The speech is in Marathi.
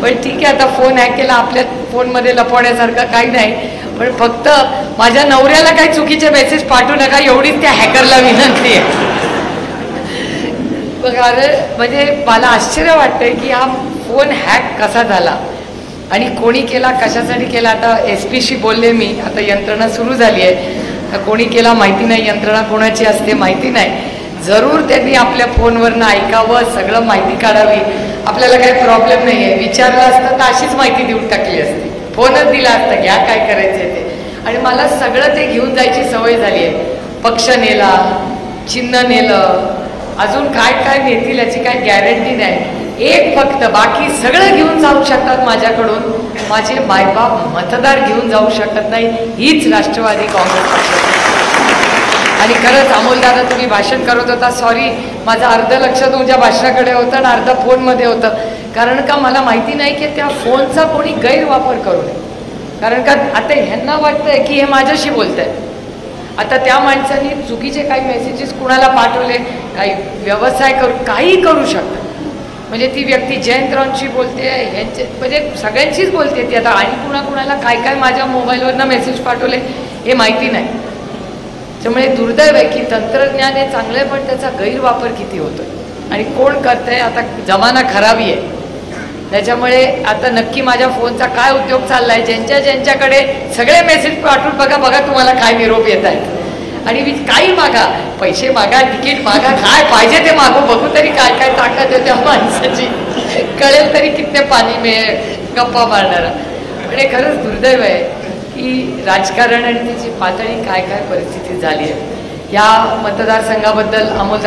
पण ठीक आहे, आता फोन हॅक केला, आपल्या फोनमध्ये लपवण्यासारखं काही नाही. पण फक्त माझ्या नवऱ्याला काही चुकीचे मेसेज पाठवू नका एवढीच त्या हॅकरला विनंती आहे. कारण म्हणजे मला आश्चर्य वाटतंय की हा फोन हॅक कसा झाला आणि कोणी केला, कशासाठी केला. आता SP शी बोलले मी, आता यंत्रणा सुरू झाली आहे. कोणी केला माहिती नाही, यंत्रणा कोणाची असते माहिती नाही. जरूर त्यांनी आपल्या फोनवरनं ऐकावं, सगळं माहिती काढावी. आपल्याला काही प्रॉब्लेम नाही आहे. विचारलं असतं तर अशीच माहिती देऊन टाकली असती, फोनच दिला असता, घ्या काय करायचं आहे ते. आणि मला सगळं ते घेऊन जायची सवय झाली आहे. पक्ष नेला, चिन्ह नेलं, अजून काय काय नेतील याची काय गॅरंटी नाही. एक फक्त, बाकी सगळं घेऊन जाऊ शकतात माझ्याकडून, माझे मायबाप मतदार घेऊन जाऊ शकत नाही. हीच राष्ट्रवादी काँग्रेस पक्षाची. आणि खरंच अमोलदादा तुम्ही भाषण करत होता, सॉरी माझं अर्ध लक्ष तुमच्या भाषणाकडे होतं आणि अर्ध फोनमध्ये होतं. कारण का मला माहिती नाही की त्या फोनचा कोणी गैरवापर करू नये. कारण का आता ह्यांना वाटतंय की हे माझ्याशी बोलत आहे. आता त्या माणसांनी चुकीचे काही मेसेजेस कुणाला पाठवले, काही व्यवसाय काही करू शकतात. म्हणजे ती व्यक्ती जयंतरावांशी बोलते, ह्यांचे म्हणजे सगळ्यांशीच बोलते ती. आता आणि कुणाला काय काय माझ्या मोबाईलवरनं मेसेज पाठवले हे माहिती नाही. त्यामुळे दुर्दैव आहे की तंत्रज्ञान हे चांगलं आहे, पण त्याचा गैरवापर किती होतो आणि कोण करतंय. आता जमाना खराबी आहे, त्याच्यामुळे आता नक्की माझ्या फोनचा काय उद्योग चाललाय. ज्यांच्याकडे सगळे मेसेज पाठवून बघा तुम्हाला काय निरोप येत आहेत. आणि काही मागा, पैसे मागा, तिकीट मागा, काय पाहिजे ते मागू, बघू तरी काय काय ताकद आहे त्या माणसाची, कळेल तरी किती पाणी मिळेल गप्पा मारणारा. पण हे खरंच दुर्दैव आहे की राजकारण आणि त्याची पातळी काय काय परिस्थिती झाली आहे. या मतदारसंघाबद्दल अमोल